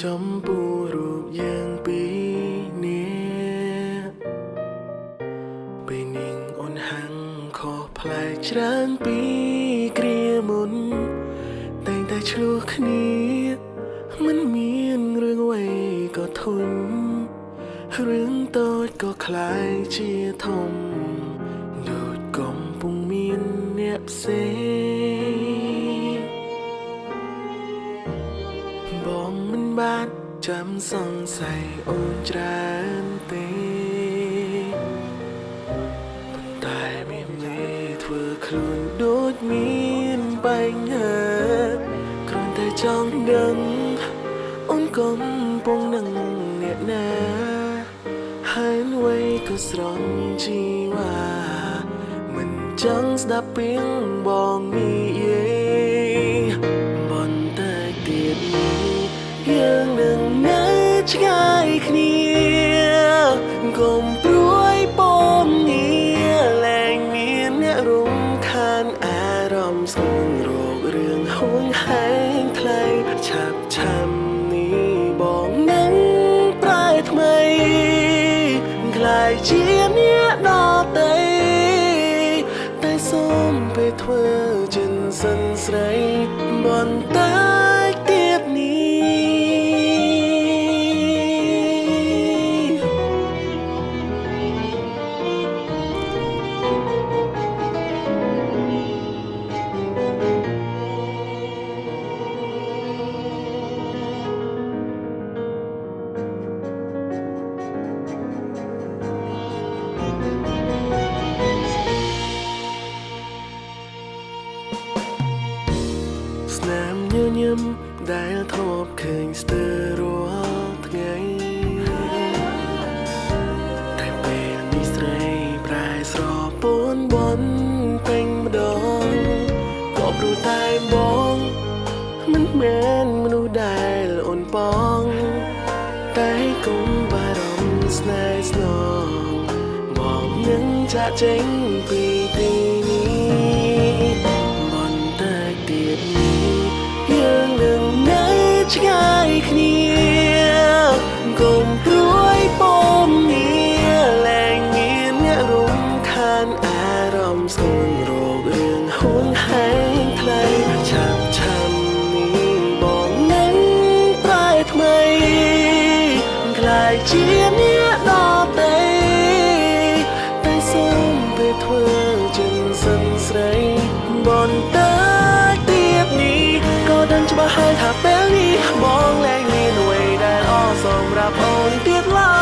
ចំពោះរូបយើងពីរនេះពេលនាងអូនហាំងខុសប្លែកច្រើនពីគ្រាមុនតែងតែឆ្លោះគ្នាមិនមានរឿងអ្វីក៏ធន់រឿងតូចក៏คล้ายជាធំដូចកំពុងមានអ្នកផ្សេងបងមិនបានចាំសង្ស័យអូនច្រើនទេប៉ុន្តែមានមេធ្វើខ្លួនដូចមានបញ្ហាគ្រាន់តែចង់ដឹងអូនកំពុងនឹងអ្នកណាហើយអ្វីក៏ស្រង់ជីវ៉ាមិនចង់ស្ដាប់ពីបងនិយាយបន្តែទៀតនេះយើងនឹងនៅឆ្ងាយគ្នាកុំព្រួយពំងារលែងមានអ្នករំខានអារម្មណ៍ស្គងរោគរឿងហួងហែងថ្លៃឆាប់ឆាំនេះបងនឹងប្រែថ្មីក្លាយជាអ្នកដទៃតែសូមពេលធ្វើចិនសិនស្រីបន្តែទៀតនេះស្នាមញញឹមដែលធ្លាប់ឃើញស្ទើររាល់ថ្ងៃតែពេលនេះស្រីប្រែស្រពោនបនពេញម្ដងក៏ព្រោះតែបងមិនមែនមនុស្សដែលអូនបងតែកុំបារម្ភស្នេហ៍ស្នងបងនឹងចាក់ចេញពីទីនេះបន្តែទៀតនេះយើងនឹងនៅឆ្ងាយគ្នាកុំព្រួយពំងារលែងមានអ្នករំខានអារម្មណ៍ស្គងរោគរឿងហួងហែងថ្លៃឆាប់ឆាំនេះបងនឹងប្រែថ្មីក្លាយជាអ្នកដទៃតែសូមពេលធ្វើចិនសិនស្រីបន្តែទៀតនេះក៏ដឹងច្បាស់ហើយថាពេលនេះបងលែងមានអ្វីដែលអសម្រាប់អូនទៀតឡើ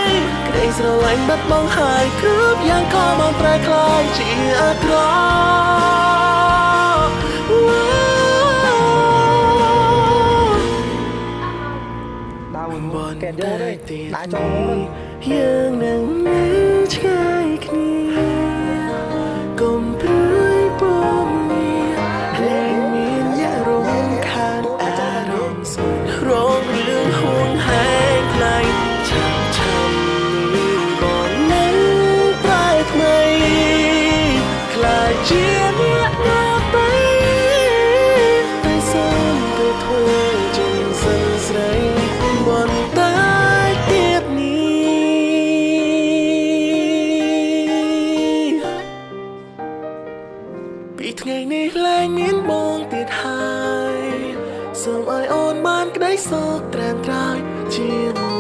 យក្តីស្រឡាញ់បាត់បង់ហើយគ្រប់យ៉ាងក៏បានប្រែក្លាយជាអាក្រក់បន្តែទៀតនេះយើងនឹងនៅឆ្ងាយគ្នាកុំព្រួយពំងារលែងមានអ្នករំខានអារម្មណ៍សុខរងរឿងហួងហែងថ្លៃឆាប់ឆាំនេះបងនឹងប្រែថ្មីក្លាយជាអ្នកដទៃតែសូមពេលធ្វើចិនសិនស្រីបន្តែទៀតនេះពីថ្ងៃនេះលែងមានបងទៀតហើយសូមឲ្យអូនបានក្តីសុខត្រាំត្រើយជាមួយ